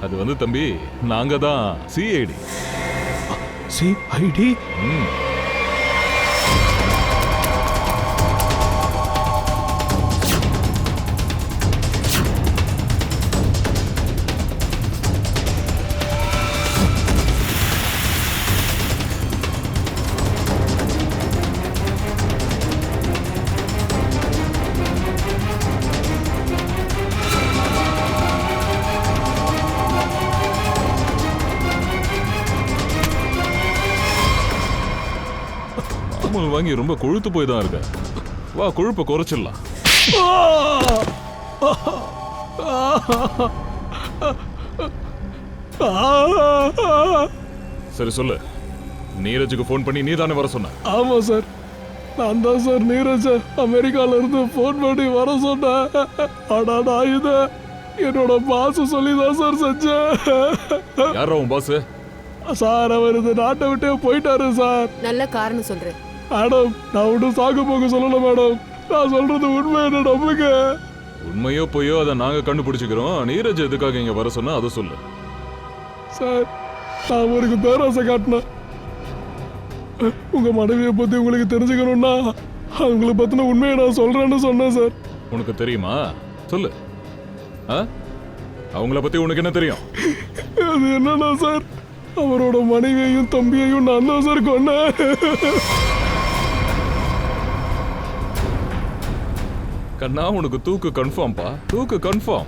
அது வந்து தம்பி, நாங்க தான் சிஐடி. சிஐடி? வாங்கி ரொம்ப கொழுத்து போய் தான் இருக்க. வா, கொழுப்பை குறைச்சிடலாம். சரி சொல்லு, நீரஜுக்கு போன் பண்ணி நீ தானே வர சொன்ன? ஆமா சார், நான் தான் சார் நீரஜ அமெரிக்கால இருந்து போன் பண்ணி வர சொன்னேன். ஆனா நான் இத என்னோட பாஸ் சொல்லி தான் சார் செஞ்சேன். யாரா உன் பாஸ்? சார், அவர் இந்த நாட்டை விட்டே போயிட்டாரு சார். நல்ல காரணம் சொல்றேன் மேடம். நான் ஒன்றும் சாக்கு போக்கு சொல்லல மேடம். நான் சொல்றது உண்மை, என்ன நம்புங்க. உண்மையோ பொய்யோ அதை நாங்க கண்டுபிடிச்சுக்கிறோம். நீரஜ் எதுக்காக இங்க வர சொன்னா அதை சொல்லு. சார், நான் அவருக்கு பேராசை காட்டினேன். உங்க மனைவியை பத்தி உங்களுக்கு தெரிஞ்சுக்கணும்னா அவங்களை பத்தின உண்மையை நான் சொல்றேன்னு சொன்னேன் சார். உனக்கு தெரியுமா? சொல்லு. அவங்கள பத்தி உனக்கு என்ன தெரியும்? அது என்னன்னா சார், அவரோட மனைவியையும் தம்பியையும் நான் தான் சார் கொன்னேன். கண்ணா, உனக்கு தூக்கு கன்ஃபார்ம்பா? தூக்கு கன்ஃபார்ம்.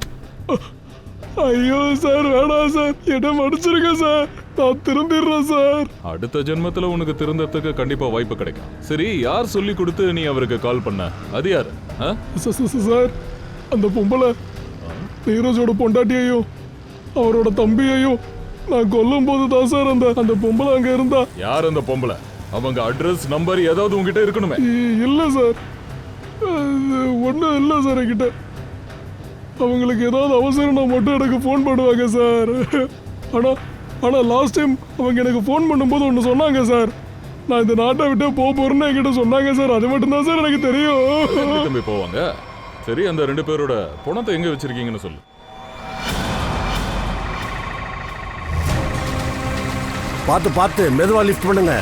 ஐயோ சார், வேணாம் சார், என்ன மன்னிச்சிருங்க சார். நான் திருந்திடுறேன் சார். அடுத்த ஜென்மத்துல உனக்கு திருந்தத்துக்கு கண்டிப்பா வாய்ப்பு கிடைக்கும். சரி, யார் சொல்லி கொடுத்து நீ அவருக்கு கால் பண்ண? அது யாரு? சார், அந்த பொம்பளை நீரஜோட பொண்டாட்டியையும் அவரோட தம்பியையும் நான் கொல்லும் போது தான் சார் அந்த பொம்பளை அங்க இருந்தா. யார் அந்த பொம்பளை? அவங்க அட்ரஸ் நம்பர் ஏதாவது உங்ககிட்ட இருக்கணுமே? இல்ல சார், ஒன்றும் இல்லை சார் என்கிட்ட. அவங்களுக்கு ஏதாவது அவசரம்னா மட்டும் எனக்கு ஃபோன் பண்ணுவாங்க சார். ஆனால் லாஸ்ட் டைம் அவங்க எனக்கு ஃபோன் பண்ணும்போது ஒன்று சொன்னாங்க சார். நான் இந்த நாட்டை விட்டே போறேன்னு என்கிட்ட சொன்னாங்க சார். அது மட்டும்தான் சார் எனக்கு தெரியும். தம்பி போவாங்க. சரி, அந்த 2 பேரோட பணத்தை எங்க வச்சிருக்கீங்கன்னு சொல்லு. பார்த்து மெதுவா லிஃப்ட் பண்ணுங்க.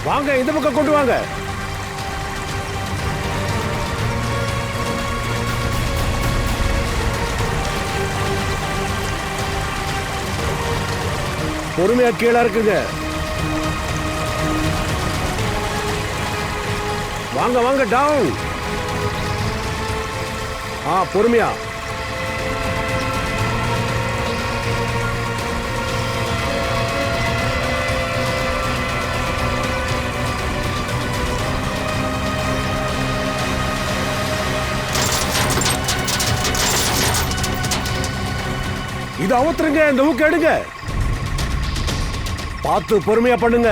வாங்க, இந்த பக்கம் கொண்டு வாங்க. பொறுமையா கீழே இருக்குங்க. வாங்க வாங்க, டவுன். பொறுமையா. இது அவுத்துருங்க, இந்த ஊக்கு எடுங்க. பார்த்து பொறுமையா பண்ணுங்க.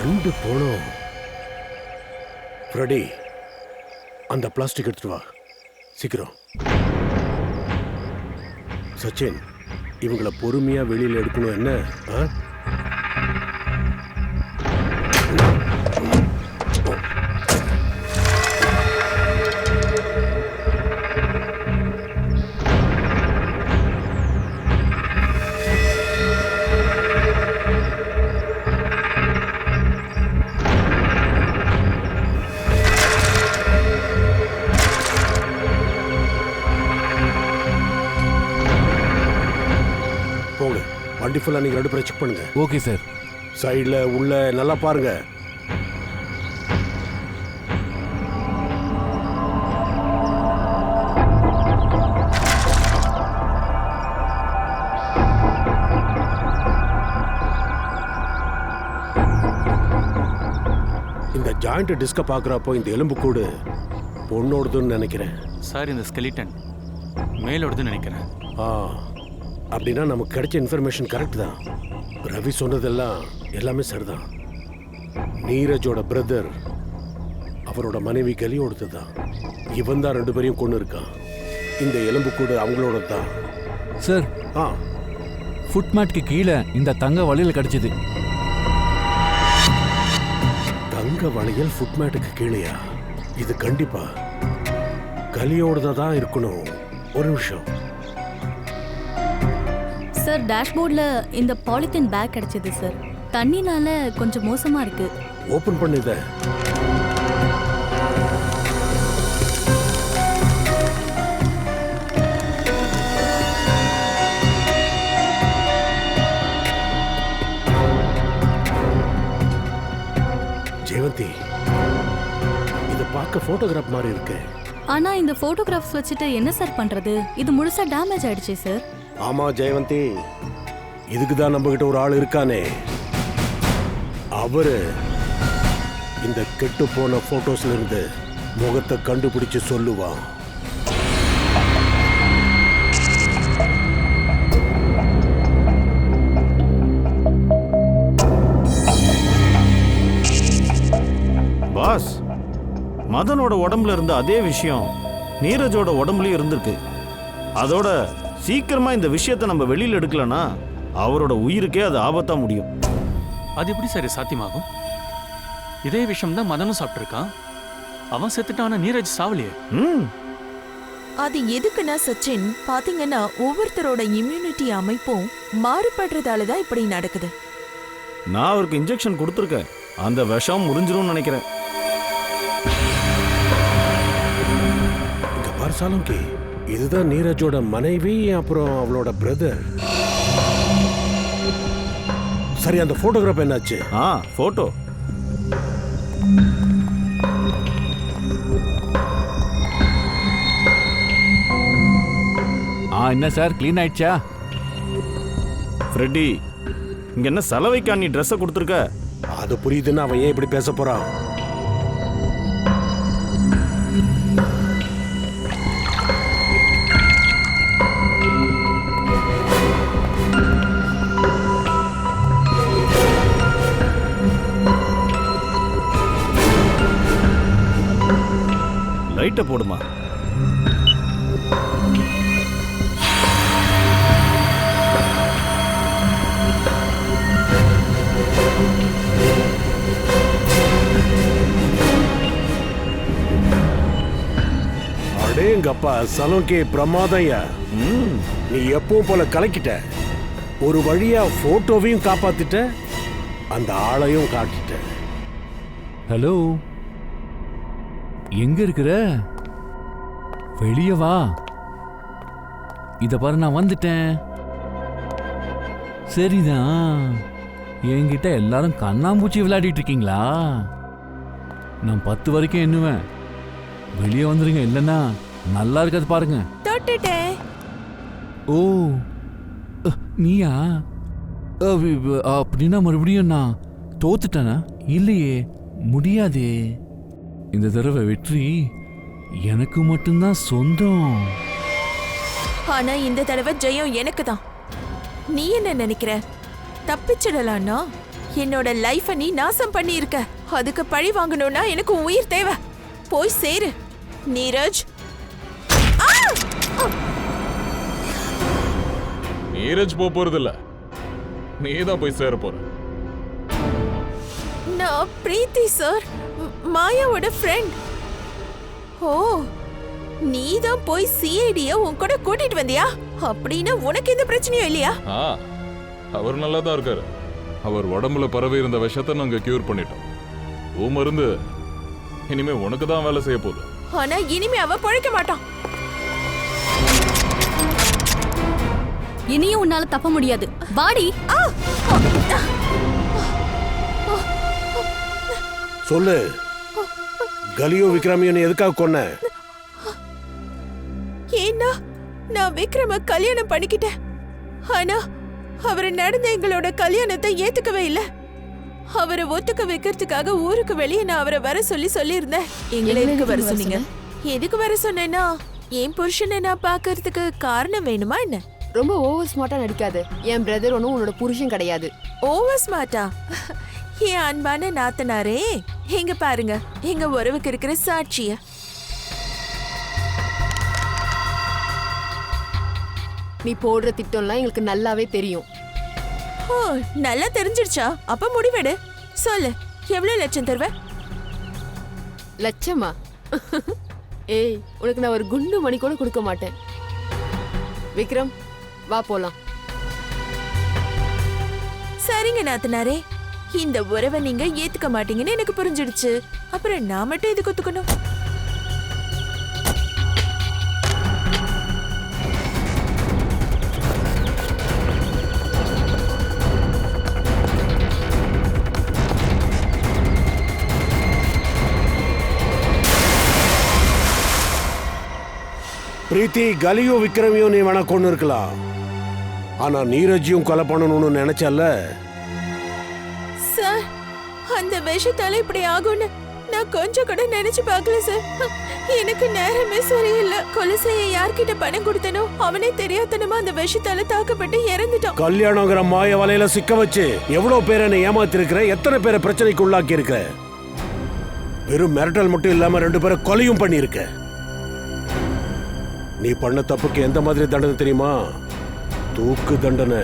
2 போனோம். ஃப்ரெடி, அந்த பிளாஸ்டிக் எடுத்துட்டு வா சீக்கிரம். சச்சின், இவங்கள பொறுமையா வெளியில எடுக்கணும். என்ன போங்க, வண்டி ஃபுல்லா நீங்க 2 பேரும் செக் பண்ணுங்க. Okay sir. சைடுல உள்ள நல்லா பாருங்க. இந்த ஜாயிண்ட் டிஸ்க பாக்குறப்போ இந்த எலும்புக்கூடு பொண்ணோடுதுன்னு நினைக்கிறேன். சார் இந்த ஸ்கெலிட்டன் மேலோடுதுன்னு நினைக்கிறேன். அப்படின்னா நமக்கு கிடைச்ச இன்ஃபர்மேஷன் கரெக்ட் தான். ரவி சொன்னதெல்லாம் எல்லாமே சரிதான். நீரஜோட பிரதர் அவரோட மனைவி கலியோடது தான். இவன் தான் 2 பேரையும் கொண்டு இருக்கான். இந்த எலும்புக்கூடு அவங்களோட தான். சார், ஃபுட்மேட்க்கு கீழே இந்த தங்க வளையல் கிடைச்சது. தங்க வளையல் ஃபுட்மேட்டுக்கு கீழேயா? இது கண்டிப்பா கலியோடதா தான் இருக்கணும். ஒரு நிமிஷம் சார், டேஷ்போர்ட்ல இந்த பாலித்தீன் பேக் கிடைச்சது சார். தண்ணினால கொஞ்சம் மோசமா இருக்கு. ஓபன் பண்ணுத. ஜெயவந்தி, இது பார்க்க போட்டோகிராஃப் மாதிரி இருக்கு. ஆனா இந்த போட்டோகிராஃப்ஸ் வச்சுட்டு என்ன சார் பண்றது? இது முழுசா டேமேஜ் ஆயிடுச்சு சார். ஆமா ஜெயவந்தி, இதுக்கு தான் நம்ம கிட்ட ஒரு ஆள் இருக்கானே. அவரு இந்த கெட்டு போன போட்டோஸ்ல இருந்து முகத்தை கண்டுபிடிச்சு சொல்லுவான். பாஸ், மதனோட உடம்புல இருந்த அதே விஷயம் நீரஜோட உடம்புலயும் இருந்திருக்கு. அதோட சீக்கிரமா இந்த விஷயத்தை நம்ம வெளியில எடுக்கலனா அவரோட உயிருக்கே அது ஆபத்தா முடியும். அது எப்படி சரி சாத்தியமாகும்? இதே விஷயம் தான் மதனும் சாப்பிட்டுருக்கான். அவன் செத்துட்டான, நீரஜ் சாவலியே. அது எதுக்குன்னா சச்சின், பாத்தீங்கன்னா ஒவ்வொருத்தரோட இம்யூனிட்டி அமைப்பும் மாறுபடுறதால தான் இப்படி நடக்குது. நான் அவருக்கு இன்ஜெக்ஷன் கொடுத்துருக்கேன். அந்த விஷம் முறிஞ்சிரும்னு நினைக்கிறேன். இங்க பாரு சாலங்கி, இதுதான் நீரஜோட மனைவி, அப்புறம் அவளோட பிரதர். சரி, அந்த போட்டோகிராஃப் என்னாச்சு? போட்டோ என்ன சார், க்ளீன் ஆயிடுச்சா? ஃப்ரெட்டி, இங்க என்ன சலவைக்கா நீ ட்ரெஸ்ஸை கொடுத்துருக்க? அது புரியுதுன்னா அவன் ஏன் இப்படி பேச போறான்? லைட்டை போடுமா. அடேங்கப்பா, சலோங்கி பிரமாதம்யா. நீ எப்பவும் போல கலக்கிட்ட. ஒரு வழியா போட்டோவையும் காப்பாத்திட்ட, அந்த ஆளையும் காட்டிட்ட. ஹலோ, எங்க இருக்கிற? வெளியே வா. இத பாரு, நான் வந்துட்டேன். சரிதான், என்கிட்ட எல்லாரும் கண்ணாம்பூச்சி விளையாடிட்டு இருக்கீங்களா? நான் 10 வரைக்கும் எண்ணுவேன். வெளியே வந்துருங்க, இல்லைன்னா நல்லா இருக்காது பாருங்க. ஓ, நீயா? அப்படின்னா மறுபடியும் நான் தோத்துட்டேனா? இல்லையே, முடியாதே. இந்த தடவை வெற்றி எனக்கு மட்டும்தான் சொந்தம். ஆனா இந்த தடவை ஜெயம் எனக்கு தான். நீ என்ன நினைக்கிற? தப்பிச்சிடலான்னா என்னோட லைஃப நீ நாசம் பண்ணி இருக்க. அதுக்கு பழி வாங்கணும்னா எனக்கு உயிர் தேவை. போய் சேரு நீரஜ். நீரஜ் போறது இல்ல, நீ தான் போய் சேர போற. நான் பிரீத்தி சார், மாயாவோட ஃப்ரெண்ட். ஓ, நீ தான் போய் சிஐடிய உன் கூட கூட்டிட்டு வந்தியா? அப்படின்னா உனக்கு எந்த பிரச்சனையும் இல்லையா? அவர் நல்லா தான் இருக்காரு. அவர் உடம்புல பரவி இருந்த விஷத்தை நாங்க கியூர் பண்ணிட்டோம். மருந்து இனிமே உனக்கு தான் வேலை செய்ய போகுது. ஆனா இனிமே அவ பழைக்க மாட்டான். இனியும் உன்னால தப்ப முடியாது. பாடி சொல்லு, கலியோ விக்ரமியன் எதுக்காக கொன்ன? ஏன்னா நான் விக்ரம கல்யாணம் பண்ணிக்கிட்டேன். ஆனா அவரு நடந்த எங்களோட கல்யாணத்தை ஏத்துக்கவே இல்ல. அவரை ஒத்துக்க வைக்கிறதுக்காக ஊருக்கு வெளியே நான் அவரை வர சொல்லியிருந்தேன். எங்களை எதுக்கு வர சொன்னீங்க? எதுக்கு வர சொன்னேன்னா, என் புருஷனை நான் பாக்குறதுக்கு காரணம் வேணுமா என்ன? ரொம்ப ஓவர் ஸ்மார்ட்டா நடிக்காது. என் பிரதர் ஒன்றும் உன்னோட புருஷன் கிடையாது. ஓவர் ஸ்மார்ட்டா? என் அன்பான நாத்தனாரே, எங்க பாருங்க எங்க உறவுக்கு இருக்கிற சாட்சிய. நீ போடுற திட்டம்லாம் எங்களுக்கு நல்லாவே தெரியும். ஓ, நல்லா தெரிஞ்சிருச்சா? அப்ப முடிவெடு. சொல்லு, எவ்வளவு லட்சம் தருவ? லட்சமா? ஏய், உனக்கு நான் ஒரு குண்டு மணி கூட கொடுக்க மாட்டேன். விக்ரம், வா போலாம். சரிங்க நாத்தனாரே, இந்த உறவை நீங்க ஏத்துக்க மாட்டீங்கன்னு எனக்கு புரிஞ்சிடுச்சு. அப்புறம் நான் மட்டும் எதுக்கு ஒத்துக்கணும்? பிரீத்தி, கலியோ விக்ரமியோ நீ வேணா கொண்டு இருக்கலாம். ஆனா நீரஜையும் கொலை பண்ணணும்னு நினைச்சல்ல? சார், அந்த விஷத்தால இப்படி ஆகும்னு நான் கொஞ்சம் கூட நினைச்சு பார்க்கல சார். எனக்கு நேரமே சரியில்லை. கொலை செய்ய யார்கிட்ட பணம் கொடுத்தனோ அவனே தெரியாதனமா அந்த விஷத்தால தாக்கப்பட்டு இறந்துட்டான். கல்யாணங்கிற மாய வலையில சிக்க வச்சு எவ்வளவு பேரை நீ ஏமாத்திருக்கிற, எத்தனை பேரை பிரச்சனைக்கு உள்ளாக்கி இருக்க. வெறும் மிரட்டல் மட்டும் இல்லாம 2 பேரை கொலையும் பண்ணியிருக்க. நீ பண்ண தப்புக்கு எந்த மாதிரி தண்டனை தெரியுமா? தூக்கு தண்டனை.